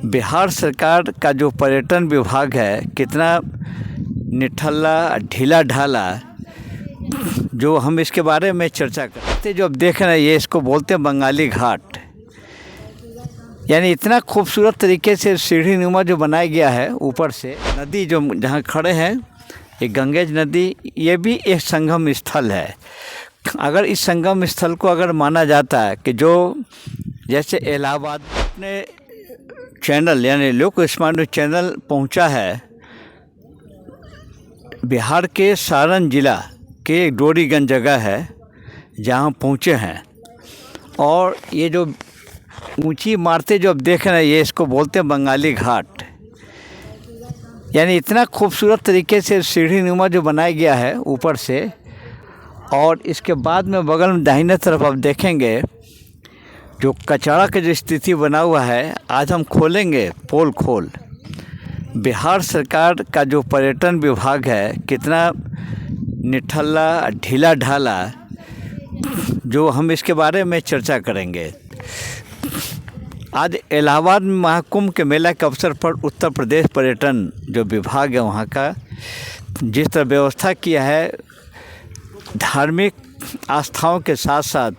बिहार सरकार का जो पर्यटन विभाग है कितना निठल्ला ढीला ढाला, जो हम इसके बारे में चर्चा करते जो अब देख रहे हैं ये इसको बोलते हैं बंगाली घाट। यानी इतना खूबसूरत तरीके से सीढ़ी नुमा जो बनाया गया है, ऊपर से नदी जो जहाँ खड़े हैं ये गंगेज नदी, ये भी एक संगम स्थल है। अगर इस संगम स्थल को अगर माना जाता है कि जो जैसे इलाहाबाद अपने चैनल यानी लोक स्मार्ट चैनल पहुंचा है बिहार के सारण जिला के डोरीगंज जगह है जहां पहुंचे हैं, और ये जो ऊंची इमारतें जो अब देख रहे हैं ये इसको बोलते हैं बंगाली घाट। यानी इतना खूबसूरत तरीके से सीढ़ी नुमा जो बनाया गया है ऊपर से, और इसके बाद में बगल में दाहिने तरफ आप देखेंगे जो कचरा का जो स्थिति बना हुआ है, आज हम खोलेंगे पोल खोल। बिहार सरकार का जो पर्यटन विभाग है कितना निठल्ला ढीला ढाला, जो हम इसके बारे में चर्चा करेंगे। आज इलाहाबाद में महाकुंभ के मेला के अवसर पर उत्तर प्रदेश पर्यटन जो विभाग है वहाँ का जिस तरह व्यवस्था किया है, धार्मिक आस्थाओं के साथ साथ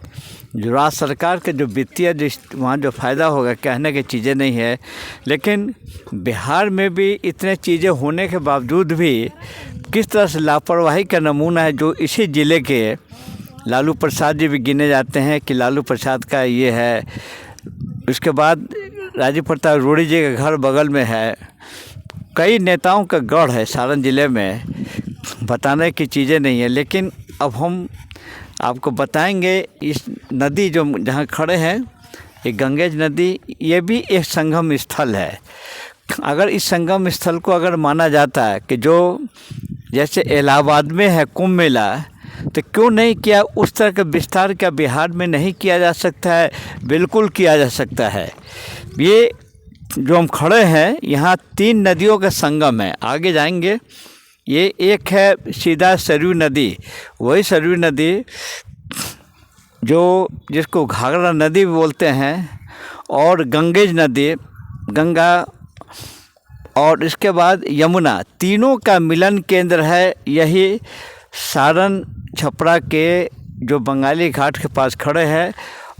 जो राज्य सरकार के जो वित्तीय वहाँ जो फ़ायदा होगा कहने की चीज़ें नहीं है, लेकिन बिहार में भी इतने चीज़ें होने के बावजूद भी किस तरह से लापरवाही का नमूना है। जो इसी ज़िले के लालू प्रसाद जी भी गिने जाते हैं कि लालू प्रसाद का ये है, उसके बाद राजीव प्रताप रूड़ी जी का घर बगल में है, कई नेताओं का गढ़ है सारण ज़िले में, बताने की चीज़ें नहीं है। लेकिन अब हम आपको बताएंगे इस नदी जो जहाँ खड़े हैं ये गंगेज नदी, ये भी एक संगम स्थल है। अगर इस संगम स्थल को अगर माना जाता है कि जो जैसे इलाहाबाद में है कुंभ मेला, तो क्यों नहीं किया उस तरह का विस्तार क्या बिहार में नहीं किया जा सकता है? बिल्कुल किया जा सकता है। ये जो हम खड़े हैं यहाँ 3 नदियों का संगम है, आगे जाएंगे। ये एक है सीधा सरयू नदी, वही सरयू नदी जो जिसको घाघरा नदी भी बोलते हैं, और गंगेज नदी गंगा, और इसके बाद यमुना, तीनों का मिलन केंद्र है यही सारण छपरा के जो बंगाली घाट के पास खड़े हैं।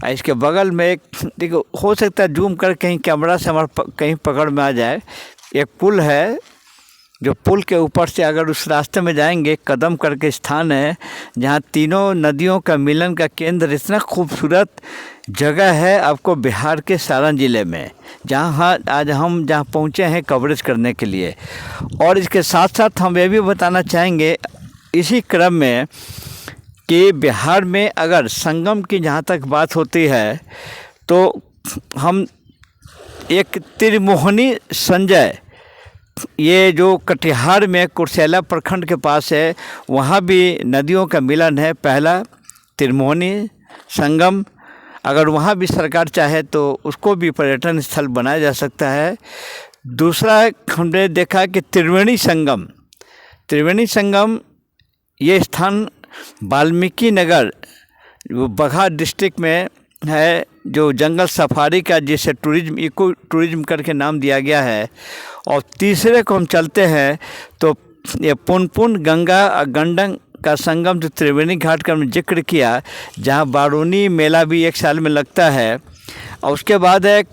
इसके बगल में एक, देखो हो सकता है जूम कर कहीं कैमरा से हमारा कहीं पकड़ में आ जाए, एक पुल है जो पुल के ऊपर से अगर उस रास्ते में जाएंगे कदम करके स्थान है जहाँ तीनों नदियों का मिलन का केंद्र, इतना खूबसूरत जगह है आपको बिहार के सारण ज़िले में, जहाँ आज हम जहाँ पहुँचे हैं कवरेज करने के लिए। और इसके साथ साथ हम ये भी बताना चाहेंगे इसी क्रम में कि बिहार में अगर संगम की जहाँ तक बात होती है तो हम एक त्रिमोहनी संजय, ये जो कटिहार में कुर्सेला प्रखंड के पास है, वहाँ भी नदियों का मिलन है, पहला त्रिमोहनी संगम। अगर वहाँ भी सरकार चाहे तो उसको भी पर्यटन स्थल बनाया जा सकता है। दूसरा हमने देखा कि त्रिवेणी संगम ये स्थान वाल्मीकि नगर बगहा डिस्ट्रिक्ट में है, जो जंगल सफारी का जिसे टूरिज्म इको टूरिज्म करके नाम दिया गया है। और तीसरे को हम चलते हैं तो ये पुनपुन गंगा और गंडक का संगम जो त्रिवेणी घाट का हमने जिक्र किया, जहाँ बारूनी मेला भी एक साल में लगता है। और उसके बाद है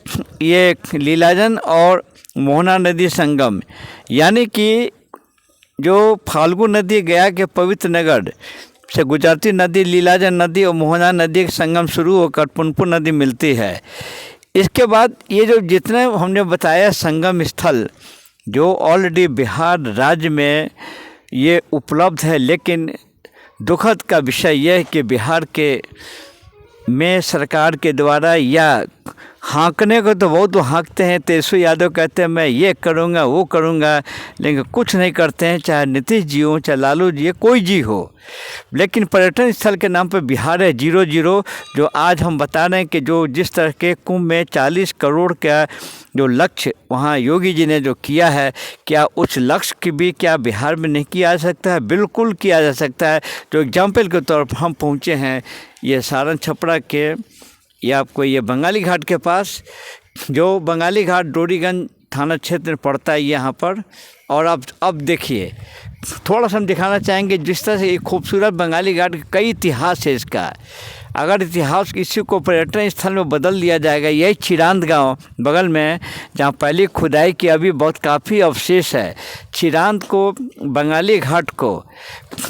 ये लीलाजन और मोहना नदी संगम, यानी कि जो फाल्गु नदी गया के पवित्र नगर से गुजरती नदी लीलाजन नदी और मोहना नदी का संगम शुरू होकर पुनपुन नदी मिलती है। इसके बाद ये जो जितने हमने बताया संगम स्थल जो ऑलरेडी बिहार राज्य में ये उपलब्ध है, लेकिन दुखद का विषय यह है कि बिहार के में सरकार के द्वारा या हाँकने को तो बहुत हाँकते हैं, तेजस्वी यादव कहते हैं मैं ये करूँगा वो करूँगा, लेकिन कुछ नहीं करते हैं, चाहे नीतीश जी हो चाहे लालू जी कोई जी हो। लेकिन पर्यटन स्थल के नाम पर बिहार है 0-0। जो आज हम बता रहे हैं कि जो जिस तरह के कुंभ में 40 करोड़ का जो लक्ष्य वहाँ योगी जी ने जो किया है, क्या उस लक्ष्य की भी क्या बिहार में नहीं किया जा सकता है? बिल्कुल किया जा सकता है। जो एग्जाम्पल के तौर पर हम पहुँचे हैं ये सारण छपरा के, ये आपको ये बंगाली घाट के पास जो बंगाली घाट डोरीगंज थाना क्षेत्र में पड़ता है यहाँ पर। और अब देखिए थोड़ा सा हम दिखाना चाहेंगे जिस तरह से ये खूबसूरत बंगाली घाट कई इतिहास है इसका। अगर इतिहास इसी को पर्यटन स्थल में बदल दिया जाएगा, यही चिरांद गांव बगल में जहां पहली खुदाई की अभी बहुत काफ़ी अवशेष है, चिरांद को बंगाली घाट को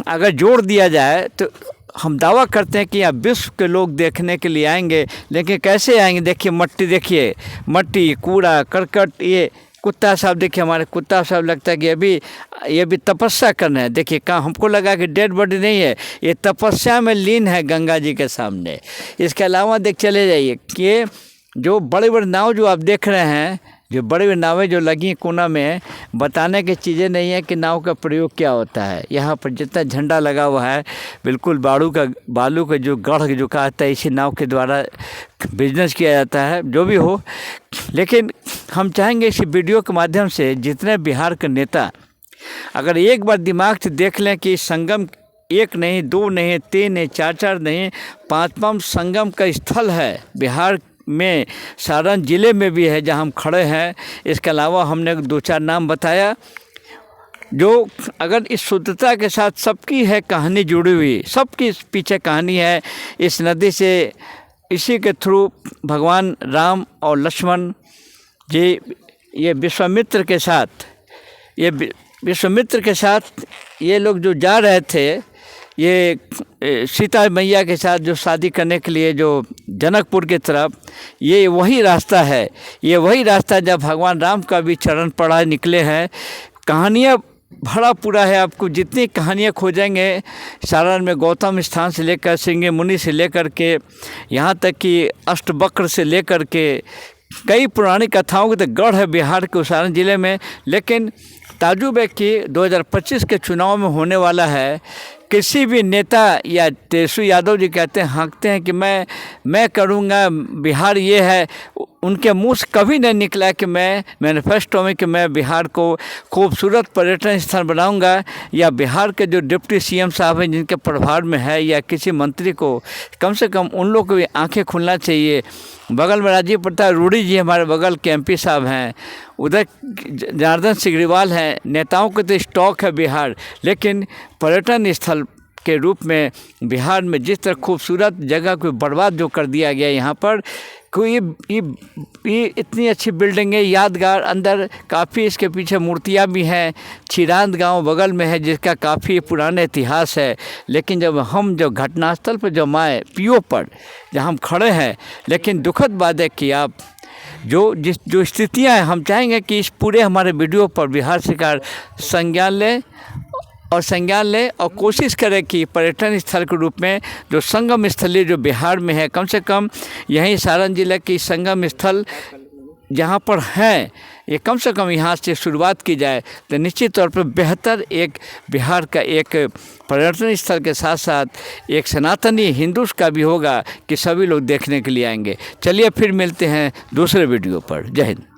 अगर जोड़ दिया जाए तो हम दावा करते हैं कि यहाँ विश्व के लोग देखने के लिए आएंगे। लेकिन कैसे आएंगे? देखिए मट्टी, देखिए मट्टी, कूड़ा करकट। ये कुत्ता साहब देखिए, हमारे कुत्ता साहब लगता है कि ये भी तपस्या कर रहे हैं। देखिए कहाँ, हमको लगा कि डेड बॉडी नहीं है, ये तपस्या में लीन है गंगा जी के सामने। इसके अलावा देख चले जाइए कि जो बड़े बड़े नाव जो आप देख रहे हैं, जो बड़ी बड़ी नावें जो लगी कोना में, बताने की चीज़ें नहीं है कि नाव का प्रयोग क्या होता है। यहाँ पर जितना झंडा लगा हुआ है बिल्कुल बालू का जो गढ़ जो कहता है, इसी नाव के द्वारा बिजनेस किया जाता है। जो भी हो, लेकिन हम चाहेंगे इस वीडियो के माध्यम से जितने बिहार के नेता अगर एक बार दिमाग से देख लें कि संगम एक नहीं, दो नहीं, तीन नहीं, चार नहीं, पाँचवां संगम का स्थल है बिहार में, सारण ज़िले में भी है जहां हम खड़े हैं। इसके अलावा हमने 2-4 नाम बताया जो अगर इस शुद्धता के साथ सबकी है कहानी जुड़ी हुई, सबकी पीछे कहानी है इस नदी से। इसी के थ्रू भगवान राम और लक्ष्मण जी ये विश्वामित्र के साथ ये लोग जो जा रहे थे, ये सीता मैया के साथ जो शादी करने के लिए जो जनकपुर की तरफ, ये वही रास्ता है, ये वही रास्ता जब भगवान राम का भी चरण पड़ा निकले हैं। कहानियाँ भरा पूरा है, आपको जितनी कहानियाँ खोजेंगे सारण में गौतम स्थान से लेकर सिंह मुनि से लेकर के यहाँ तक कि अष्टवक्र से लेकर के कई पुरानी कथाओं के तो गढ़ है बिहार के सारण ज़िले में। लेकिन ताजुब है कि 2025 के चुनाव में होने वाला है, किसी भी नेता या तेजस्वी यादव जी कहते हैं, हाँकते हैं कि मैं करूँगा, बिहार ये है, उनके मुंह से कभी नहीं निकला कि मैं मैनिफेस्टो में कि मैं बिहार को खूबसूरत पर्यटन स्थल बनाऊंगा, या बिहार के जो डिप्टी सीएम साहब हैं जिनके प्रभार में है, या किसी मंत्री को कम से कम उन लोग को भी आंखें खुलना चाहिए। बगल में राजीव प्रताप रूडी जी हमारे बगल के एमपी साहब हैं, उधर जनार्दन सिग्रीवाल हैं। नेताओं के तो स्टॉक है बिहार, लेकिन पर्यटन स्थल के रूप में बिहार में जिस तरह खूबसूरत जगह को बर्बाद जो कर दिया गया यहाँ पर, कोई ये इतनी अच्छी बिल्डिंग है, यादगार, अंदर काफ़ी इसके पीछे मूर्तियाँ भी हैं। चिरांद गांव बगल में है जिसका काफ़ी पुराना इतिहास है। लेकिन जब हम जो घटनास्थल पर जो माए पीओ पर जहाँ हम खड़े हैं, लेकिन दुखद बात है कि आप जो स्थितियाँ हैं, हम चाहेंगे कि इस पूरे हमारे वीडियो पर बिहार सरकार संज्ञान ले और कोशिश करे कि पर्यटन स्थल के रूप में जो संगम स्थलीय जो बिहार में है, कम से कम यहीं सारण जिले की संगम स्थल जहाँ पर हैं, ये कम से कम यहाँ से शुरुआत की जाए तो निश्चित तौर पर बेहतर एक बिहार का एक पर्यटन स्थल के साथ साथ एक सनातनी हिंदू का भी होगा कि सभी लोग देखने के लिए आएंगे। चलिए फिर मिलते हैं दूसरे वीडियो पर। जय हिंद।